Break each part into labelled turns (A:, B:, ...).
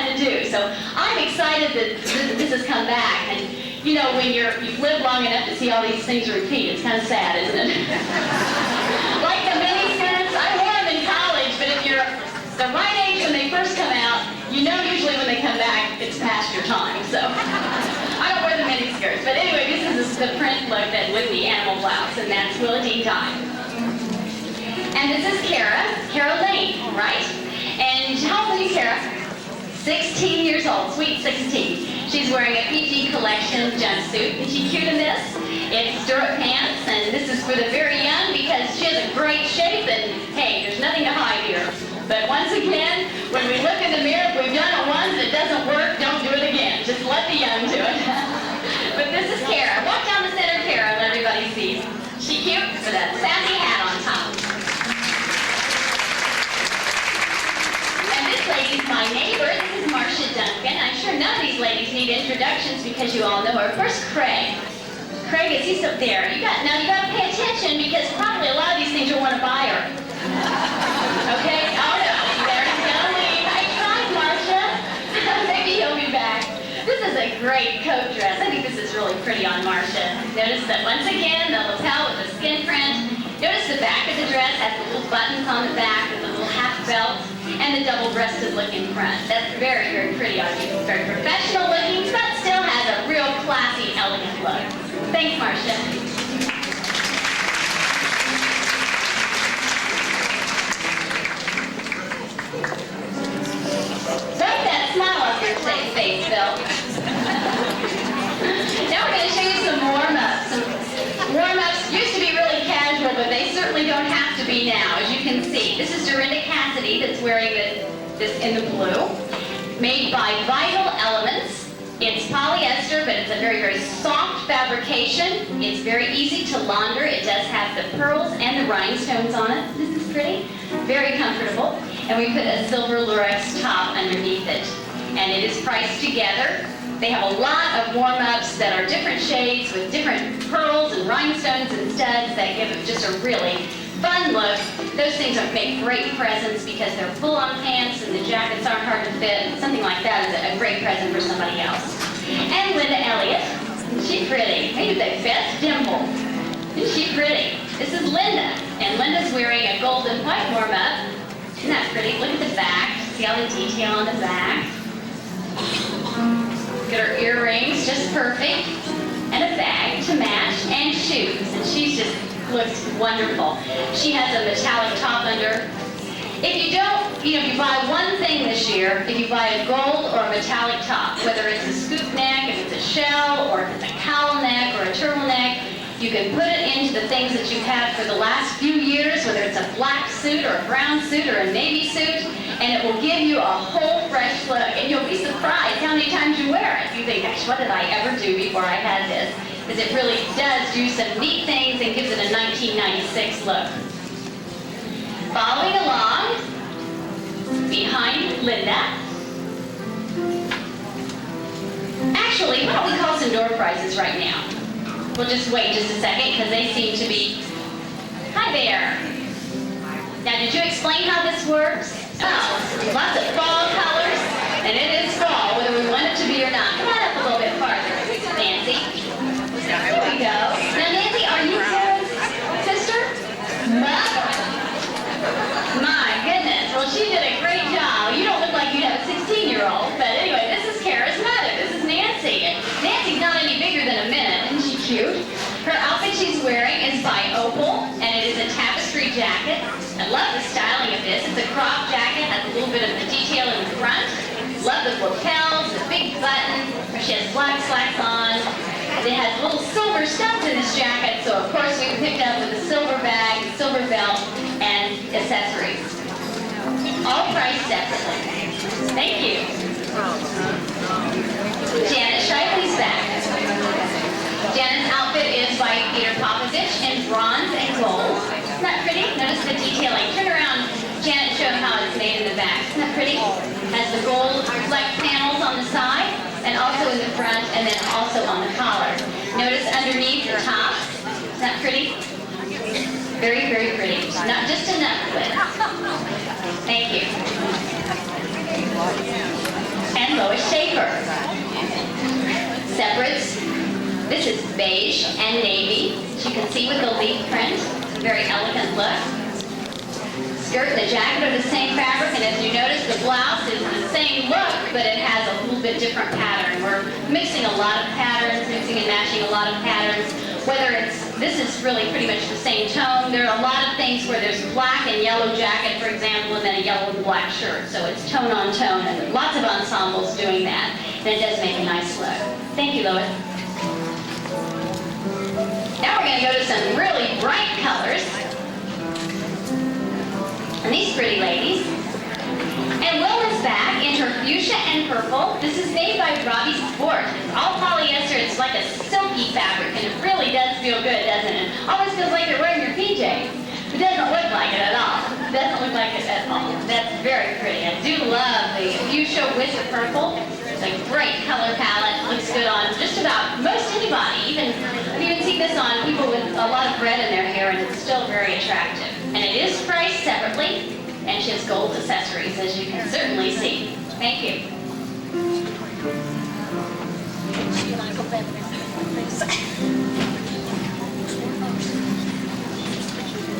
A: kind of do. So I'm excited that this has come back. And you know, when you've lived long enough to see all these things repeat, it's kind of sad, isn't it? Like the mini skirts, I wore them in college, but if you're the right age when they first come out, you know usually when they come back, it's past your time. So I don't wear the mini skirts. But anyway, this is the print look that with the animal blouse, and that's Willadine Dye. And this is Kara Lane, right? And how old are you, Kara? 16 years old, sweet 16. She's wearing a PG collection jumpsuit. Is she cute in this? It's stirrup pants, and this is for the very young because she has a great shape, and hey, there's nothing to hide here. But once again, when we look in the mirror, if we've done it once and it doesn't work, don't do it again. Just let the young do it. But this is Kara. Walk down the center, Kara, and let everybody see. She cute with a sassy hat on top. This lady's my neighbor. This is Marcia Duncan. I'm sure none of these ladies need introductions because you all know her. First, Craig. Craig, is he up there? Now you got to pay attention because probably a lot of these things you'll want to buy her. Okay? Oh no, there he's gonna leave. I tried, Marcia. Maybe he'll be back. This is a great coat dress. I think this is really pretty on Marcia. Notice that once again, the lapel with the skin print. Notice the back of the dress has the little buttons on the back and the little half belt. And the double-breasted look in front. That's very, very pretty on you. Very professional looking, but still has a real classy, elegant look. Thanks, Marcia. Wipe that smile off your face, Bill. Now we're going to show you some warm-ups. Some warm-ups used to be really casual, but they certainly don't have to be now, as you can see. This is Dorinda Cassidy that's wearing this in the blue, made by Vital Elements. It's polyester, but it's a very, very soft fabrication. It's very easy to launder. It does have the pearls and the rhinestones on it. This is pretty, very comfortable. And we put a silver lurex top underneath it. And it is priced together. They have a lot of warm-ups that are different shades with different pearls and rhinestones and studs that give it just a really fun look. Those things make great presents because they're full-on pants and the jackets aren't hard to fit. Something like that is a great present for somebody else. And Linda Elliott. Isn't she pretty? Maybe they fit. Dimple. Isn't she pretty? This is Linda. And Linda's wearing a golden white warm-up. Isn't that pretty? Look at the back. See all the detail on the back. Get her earrings, just perfect, and a bag to match, and shoes. And she just looks wonderful. She has a metallic top under. If you don't, if you buy one thing this year, if you buy a gold or a metallic top, whether it's a scoop neck, if it's a shell, or if it's a cowl neck or a turtleneck, you can put it into the things that you've had for the last few years, whether it's a black suit or a brown suit or a navy suit, and it will give you a whole fresh look, and you'll be surprised how many times you wear it. You think, gosh, what did I ever do before I had this? Because it really does do some neat things and gives it a 1996 look. Following along, behind Linda. Actually, why don't we call some door prizes right now? We'll just wait just a second because they seem to be... Hi there. Now, did you explain how this works? Oh, lots of fall colors, and it is fall, whether we want it to be or not. Come on up a little bit farther, Nancy. There we go. Now, Nancy, are you Sarah's sister? Mother. My goodness. Well, she did a great job. You don't look like you have a 16-year-old, but anyway, this is Kara's mother. This is Nancy. And Nancy's not any bigger than a minute. Isn't she cute? Her outfit she's wearing is by Opal, and it is a tapestry jacket. I love the styling of this. It's a crop jacket, has a little bit of the detail in the front. Love the lapels, the big button. She has black slacks on. It has little silver studs in this jacket, so of course we picked up with a silver bag, silver belt, and accessories. All priced separately. Thank you. Janet Shively's back. Janet's outfit is by Peter Popovich in bronze and gold. Isn't that pretty? Notice the detailing. Turn around, Janet, show them how it's made in the back. Isn't that pretty? Has the gold flex panels on the side, and also in the front, and then also on the collar. Notice underneath the top. Isn't that pretty? Very, very pretty. Not just enough, but thank you. Lois Schaefer. Separates. This is beige and navy, as you can see with the leaf print. Very elegant look. Skirt and the jacket are the same fabric, and as you notice, the blouse is the same look, but it has a little bit different pattern. We're mixing a lot of patterns, mixing and matching a lot of patterns. Whether this is really pretty much the same tone. There are a lot of things where there's black and yellow jacket, for example, and then a yellow and black shirt. So it's tone on tone, and lots of ensembles doing that. And it does make a nice look. Thank you, Lois. Now we're going to go to some really bright colors. And these pretty ladies. And Wilma's back in her fuchsia and purple. This is made by Robbie Sport. It's all polyester. It's like a silky fabric, and it really does feel good, doesn't it? Almost feels like you're wearing your PJs. It doesn't look like it at all. It doesn't look like it at all. That's very pretty. I do love the fuchsia with the purple. It's a great color palette. Looks good on just about most anybody. I've even seen this on people with a lot of red in their hair, and it's still very attractive. And it is priced separately, and she has gold accessories, as you can certainly see. Thank you.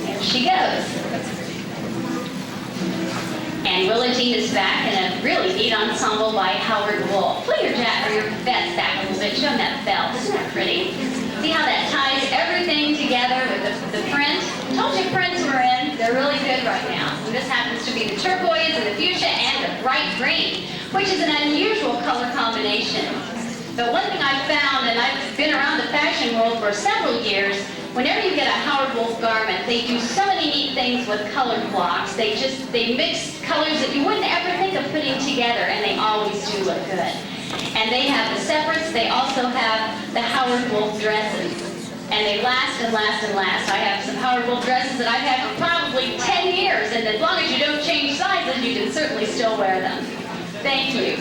A: There she goes. And Willa Jean is back in a really neat ensemble by Howard Wolf. Pull your vest back a little bit. Show them that belt. Isn't that pretty? See how that ties everything together with the print? Told you prints were in. They're really good right now. And this happens to be the turquoise and the fuchsia and the bright green, which is an unusual color combination. But one thing I've found, and I've been around the fashion world for several years, whenever you get a Howard Wolf garment, they do so many neat things with color blocks. They mix colors that you wouldn't ever think of putting together, and they always do look good. And they have the separates. They also have the Howard Wolf dresses. And they last and last and last. I have some Howard Wolf dresses that I've had for probably 10 years, and as long as you don't change sizes, you can certainly still wear them. Thank you.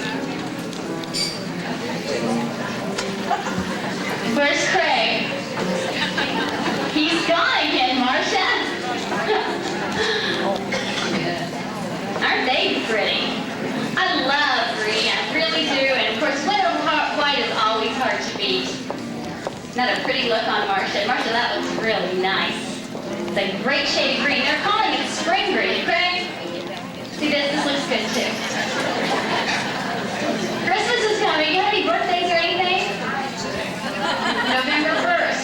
A: Where's Craig? He's gone again, Marcia. Aren't they pretty? I love green, I really do. And of course, winter white is always hard to beat. Not a pretty look on Marcia. Marcia, that looks really nice. It's a great shade of green. They're calling it spring green. Craig, see this? This looks good too. Christmas is coming. You have any birthdays or anything? November 1st.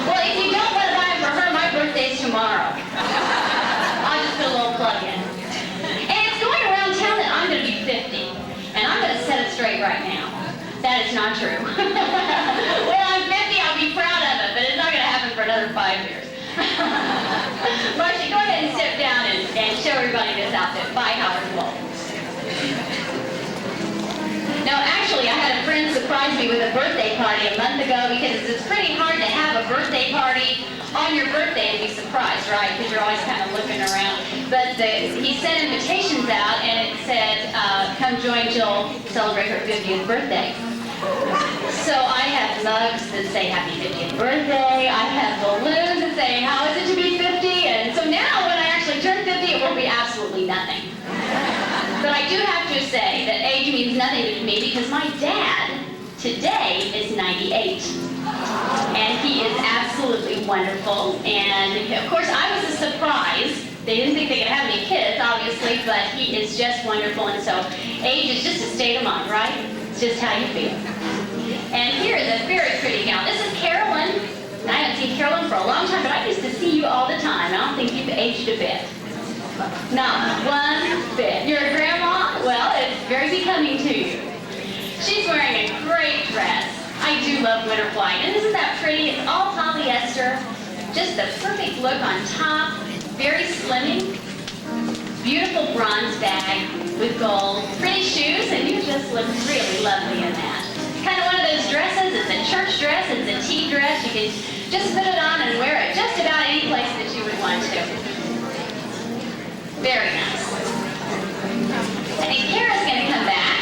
A: Well, if you don't want to buy them for her, my birthday's tomorrow. I'll just put a little plug in. And it's going around town that I'm going to be 50. And I'm going to set it straight right now. That is not true. When I'm 50, I'll be proud of it, but it's not going to happen for another 5 years. Marcia, go ahead and step down and show everybody this outfit by Howard Wolf. No, actually, I had a friend surprise me with a birthday party a month ago, because it's pretty hard to have a birthday party on your birthday and be surprised, right? Because you're always kind of looking around. But he sent invitations out, and it said, come join Jill, celebrate her 50th birthday. So I have mugs that say happy 50th birthday. I have balloons that say, how is it to be 50? And so now when I actually turn 50, it will be absolutely nothing. But I do have to say that age means nothing to me, because my dad today is 98. And he is absolutely wonderful. And of course, I was a surprise. They didn't think they could have any kids, obviously, but he is just wonderful. And so age is just a state of mind, right? It's just how you feel. And here is a very pretty gal. This is Carolyn. I haven't seen Carolyn for a long time, but I used to see you all the time. I don't think you've aged a bit. Not one bit. You're a grandma? Well, it's very becoming to you. She's wearing a great dress. I do love winter white. And isn't that pretty? It's all polyester. Just the perfect look on top. Very slimming. Beautiful bronze bag with gold. Pretty shoes, and you just look really lovely in that. Kind of one of those dresses. It's a church dress. It's a tea dress. You can just put it on and wear it just about any place that you would want to. Very nice. I think Kara's going to come back.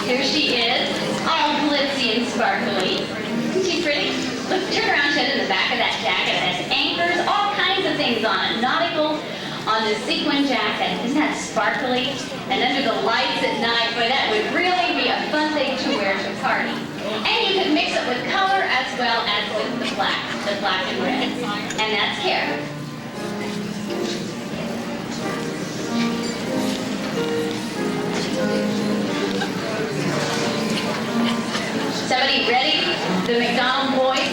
A: Here she is, all glitzy and sparkly. Isn't she pretty? Look, turn around, show it in the back of that jacket. It has anchors, all kinds of things on it. Nautical on this sequin jacket. Isn't that sparkly? And under the lights at night, boy, that would really be a fun thing to wear to a party. And you could mix it with color as well as with the black and red. And that's Kara. Somebody ready? The McDonald boys?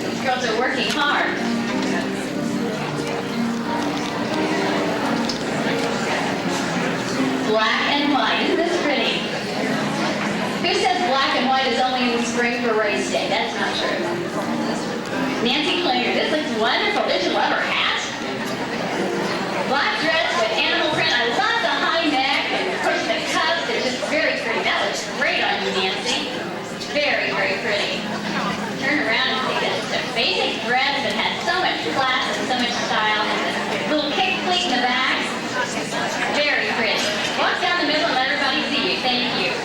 A: These girls are working hard. Black and white. Isn't this pretty? Who says black and white is only in the spring for race day? That's not true. Nancy Klinger, this looks wonderful. Did you love her hat? Black dress with animal print. I love the high neck and of course the cuffs. They're just very pretty. That looks great on you, Nancy. Very, very pretty. Turn around and see this. It's a basic dress that has so much class and so much style. And this little kick pleat in the back. Very pretty. Walk down the middle and let everybody see you. Thank you.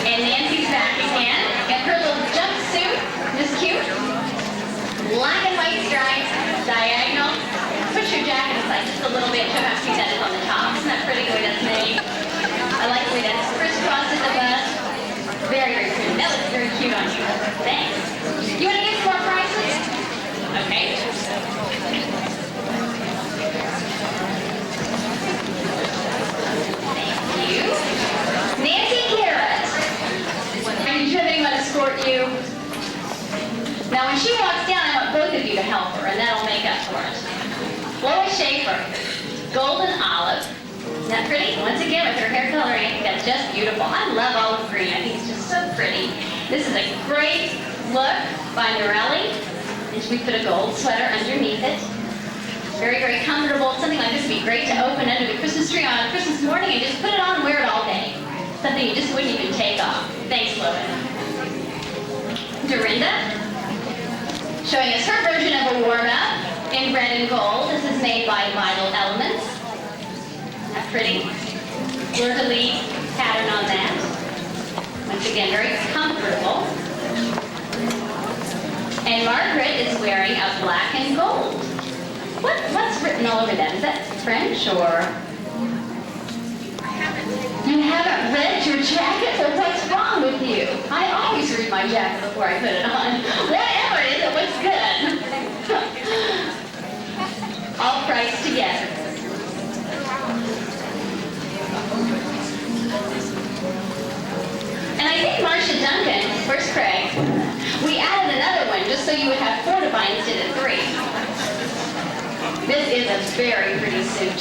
A: And Nancy's back again. And her little jumpsuit. Just cute. Black and white stripes. Diagonal. Push your jacket aside just a little bit. You don't have to see that on the top. Isn't that pretty the way that's made? I like the way that's crisscrossed at the bust. Very, very pretty. That looks very cute on you. Thanks. You want to get some more prices? Okay. Thank you. Nancy Carrot. Are you sure anyone escort you? Now when she walks down, I want both of you to help her, and that'll make up for it. Lois Schaefer. Golden olive. Isn't that pretty? Once again, with her hair coloring, I think that's just beautiful. I love olive green. I think it's just so pretty. This is a great look by Norelli. And we put a gold sweater underneath it. Very, very comfortable. Something like this would be great to open under the Christmas tree on Christmas morning and just put it on and wear it all day. Something you just wouldn't even take off. Thanks, Lois. Dorinda, showing us her version of a warm-up in red and gold. This is made by Vital Elements. Isn't that pretty? Fleur-de-lis pattern on that. Once again, very comfortable. And Margaret is wearing a black and gold. What's written all over that? Is that French or? You haven't read your jacket? Well, what's wrong with you? I always read my jacket before I put it on. Whatever it is, it looks good. All priced together. And I think Marcia Duncan, where's Craig? We added another one just so you would have 4 to buy instead of 3. This is a very pretty suit.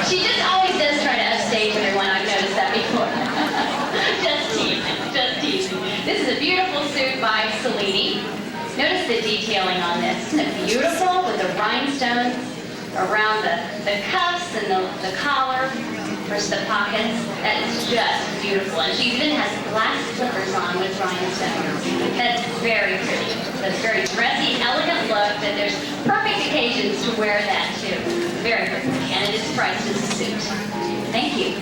A: She just always does try to upstage everyone. I've noticed that before. Just teasing. This is a beautiful suit by Cellini. Notice the detailing on this. Isn't it beautiful with the rhinestones around the cuffs and the collar? First the pockets. That is just beautiful. And she even has black slippers on with rhinestones. That's very pretty. That's a very dressy, elegant look that there's perfect occasions to wear that too. Very pretty. And it is priced as a suit. Thank you.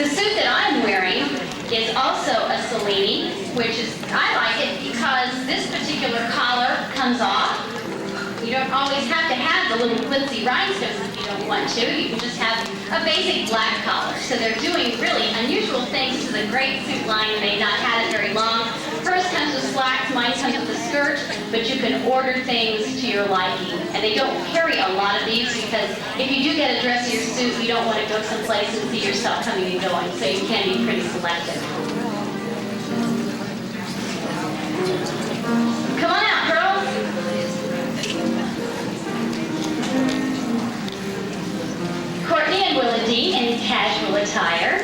A: The suit that I'm wearing is also a Cellini, which is, I like it because this particular collar comes off. You don't always have to have the little glitzy rhinestones if you don't want to. You can just have a basic black collar. So they're doing really unusual things. This is a great suit line. They've not had it very long. Hers comes with slacks, mine comes with a skirt, but you can order things to your liking. And they don't carry a lot of these because if you do get a dressier suit, you don't want to go someplace and see yourself coming and going. So you can be pretty selective. Come on out, girls. Courtney and Willadine in casual attire.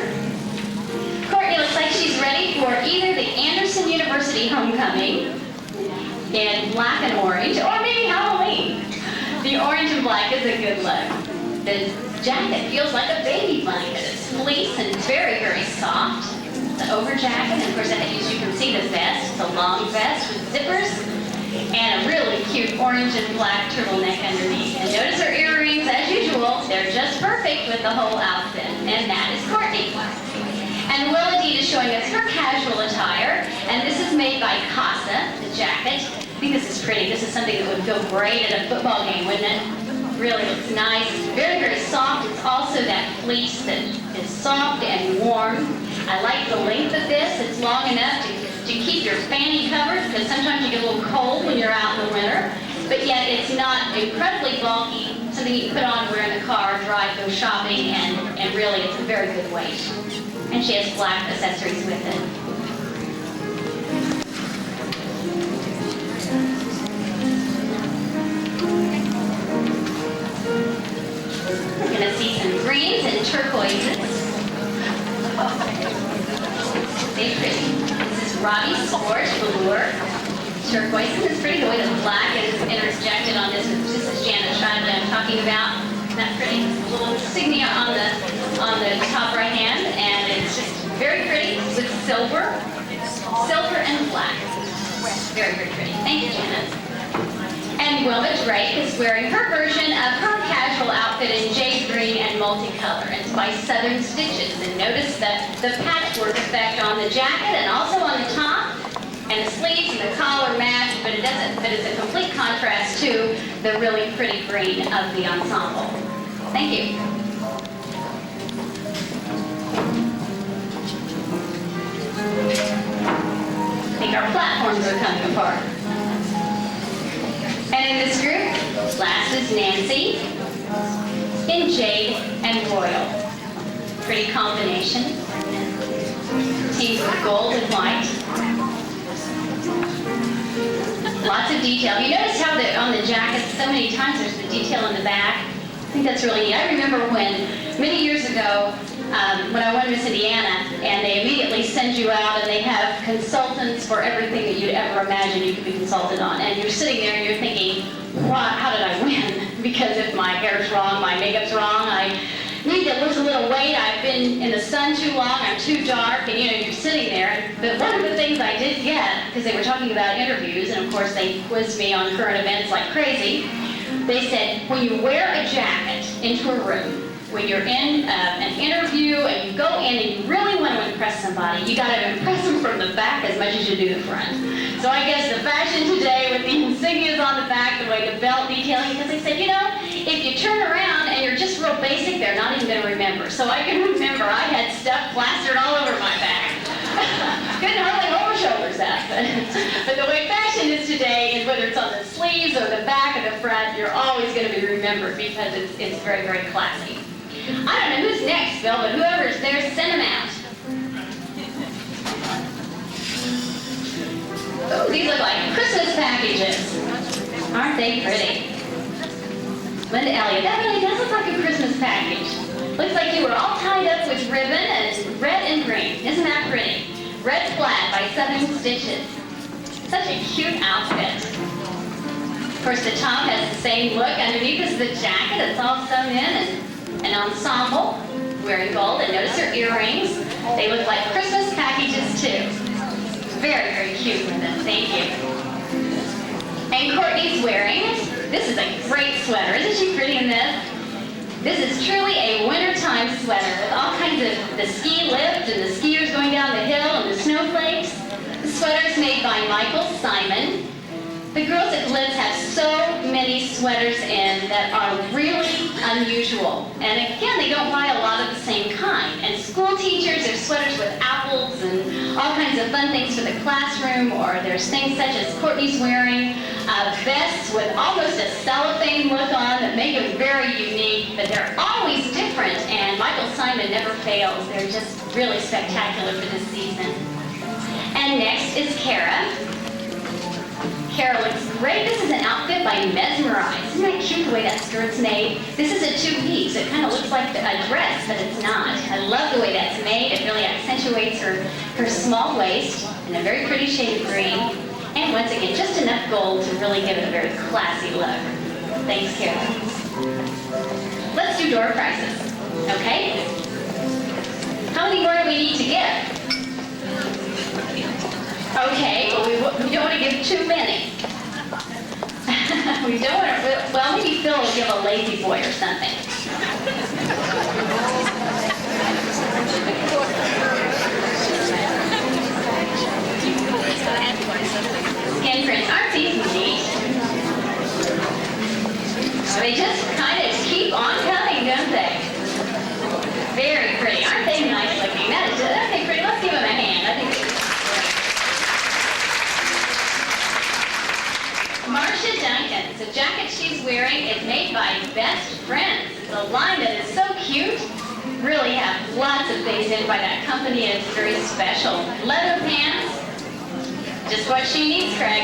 A: Courtney looks like she's ready for either the Anderson University homecoming in black and orange, or maybe Halloween. The orange and black is a good look. The jacket feels like a baby blanket. It's fleece and very, very soft. The over jacket, and of course, as you can see, the vest. It's a long vest with zippers. And a really cute orange and black turtleneck underneath. And notice her earrings, as usual, they're just perfect with the whole outfit. And that is Courtney. And And Willadine is showing us her casual attire, and this is made by Casa, the jacket. I think this is pretty. This is something that would feel great at a football game, wouldn't it? Really looks nice. Very, very soft. It's also that fleece that is soft and warm. I like the length of this. It's long enough to keep your fanny covered, because sometimes you get a little cold when you're out in the winter. But yet it's not incredibly bulky, something you can put on, wear in the car, drive, go shopping, and really it's a very good weight. And she has black accessories with it. We're going to see some greens and turquoises. They're pretty. This is Robbie Sport Velour. Turquoise. This is pretty. The way the black is interjected on this. This is Janet Shively I'm talking about. Isn't that pretty? A little insignia on the top right hand, and it's just very pretty with silver and black. Very, very pretty. Thank you, Janet. And Wilma Drake is wearing her version of her casual outfit in jade green and multicolor. It's by Southern Stitches. And notice the patchwork effect on the jacket and also on the top. And the sleeves and the collar match, but it's a complete contrast to the really pretty green of the ensemble. Thank you. I think our platforms are coming apart. And in this group, last is Nancy in jade and royal. Pretty combination. Teams with gold and white. Lots of detail. You notice how on the jacket, so many times there's the detail in the back. I think that's really neat. I remember when, many years ago, when I went to Miss Indiana, and they immediately send you out and they have consultants for everything that you'd ever imagine you could be consulted on. And you're sitting there and you're thinking, wow, how did I win? Because if my hair's wrong, my makeup's wrong, I need to lose a little weight, I've been in the sun too long, I'm too dark, and you're sitting there. But one of the things I did get, because they were talking about interviews, and of course they quizzed me on current events like crazy, they said, when you wear a jacket into a room, when you're in an interview and you go in and you really want to impress somebody, you got to impress them from the back as much as you do the front. So I guess the fashion today with the insignias on the back, the way the belt detailing, because they said, if you turn around and you're just real basic, they're not even going to remember. So I can remember I had stuff plastered all over my back. Couldn't hardly hold my shoulders up. But the way fashion is today, is whether it's on the sleeves or the back or the front, you're always going to be remembered because it's very, very classy. I don't know who's next, Bill, but whoever's there, send them out. Ooh, these look like Christmas packages. Aren't they pretty? Linda Elliott, that really does look like a Christmas package. Looks like you were all tied up with ribbon and red and green. Isn't that pretty? Red flat by Southern Stitches. Such a cute outfit. Of course, the top has the same look. Underneath is the jacket. It's all sewn in and an ensemble wearing gold. And notice her earrings. They look like Christmas packages, too. Very, very cute with them. Thank you. And Courtney's wearing, this is a great sweater. Isn't she pretty in this? This is truly a wintertime sweater with all kinds of the ski lift and the skiers going down the hill and the snowflakes. The sweater is made by Michael Simon. The girls at Glitz have so many sweaters in that are really unusual. And again, they don't buy a lot of the same kind. And school teachers, there's sweaters with apples and all kinds of fun things for the classroom, or there's things such as Courtney's wearing vests with almost a cellophane look on that make them very unique, but they're always different, and Michael Simon never fails. They're just really spectacular for this season. And next is Kara. Kara looks great. This is an outfit by Mesmerize. Isn't that cute the way that skirt's made? This is a two-piece. It kind of looks like a dress, but it's not. I love the way that's made. It really accentuates her small waist in a very pretty shade of green. And once again, just enough gold to really give it a very classy look. Thanks, Kara. Let's do door prizes, okay? How many more do we need to give? Okay, well, we don't want to give too many. We don't want to, well, maybe Phil will give a lazy boy or something. skin prints. Aren't these neat? They just kind of keep on coming, don't they? Very pretty. Aren't they nice looking? Aren't they pretty? Let's give them a hand. I think it's great. Marcia Duncan. The jacket she's wearing is made by Best Friends. It's a line that is so cute. Really have lots of things in by that company, and it's very special. Leather pants. Just what she needs, Craig.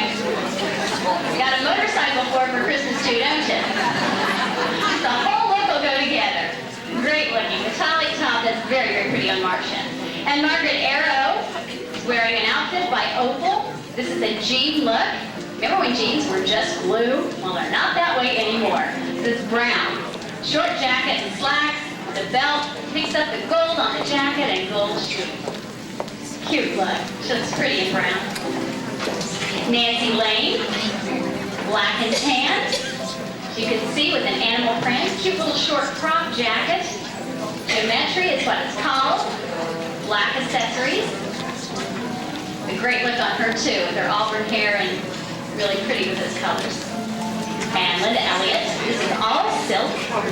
A: Got a motorcycle for her for Christmas too, don't you? The whole look will go together. Great looking. Metallic top that's very, very pretty on Marcia. And Margaret Arrow is wearing an outfit by Opal. This is a jean look. Remember when jeans were just blue? Well, they're not that way anymore. This is brown. Short jacket and slacks. The belt picks up the gold on the jacket and gold shoes. Cute look. She looks pretty in brown. Nancy Lane, black and tan. You can see with an animal print. Cute little short crop jacket. Geometry is what it's called. Black accessories. A great look on her too, with her auburn hair and really pretty with those colors. And Linda Elliott. This is all silk,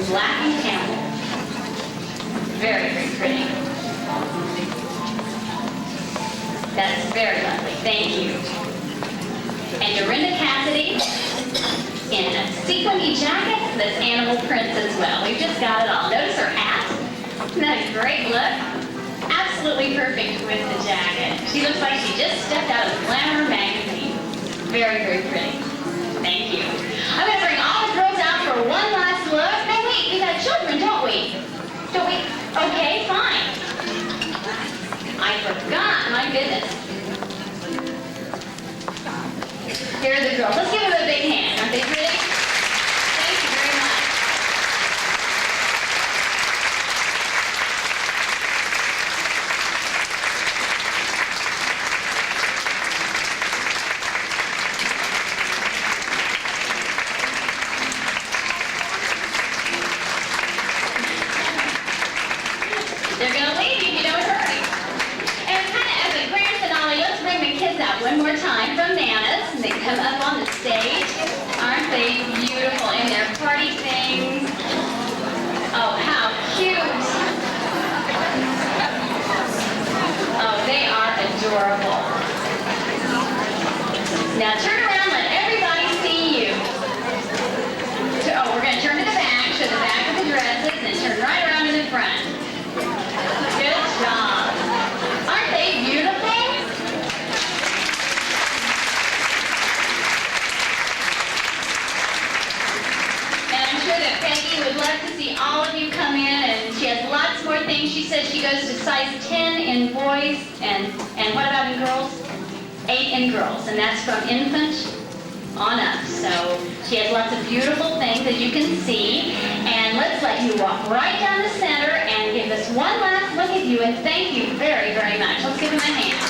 A: black and camel. Very, very pretty. That's very lovely. Thank you. And Dorinda Cassidy in a sequiny jacket that's animal prints as well. We've just got it all. Notice her hat. Isn't that a great look? Absolutely perfect with the jacket. She looks like she just stepped out of Glamour magazine. Very, very pretty. Thank you. I'm going to bring all the girls out for one last look. No, wait, we got children, don't we? Don't we? Okay, fine. I forgot, my goodness. Here are the girls. Let's give them a big hand. Aren't they pretty? Thank you very much. They're going to leave you if you don't hurry. And kind of as a grand finale, let's bring the kids out one more time from Nana's. And they come up on the stage. Aren't they beautiful in their party things? Oh, how cute. Oh, they are adorable. Now turn around, let everybody see you. Oh, we're going to turn to the back, show the back of the dresses, and then turn right around to the front. Good job. Aren't they beautiful? And I'm sure that Peggy would love to see all of you come in, and she has lots more things. She said she goes to size 10 in boys, and what about in girls? 8 in girls, and that's from infant on up. So she has lots of beautiful things that you can see. And let's let you walk right down the center and give us one last look at you, and thank you very, very much. Let's give them a hand.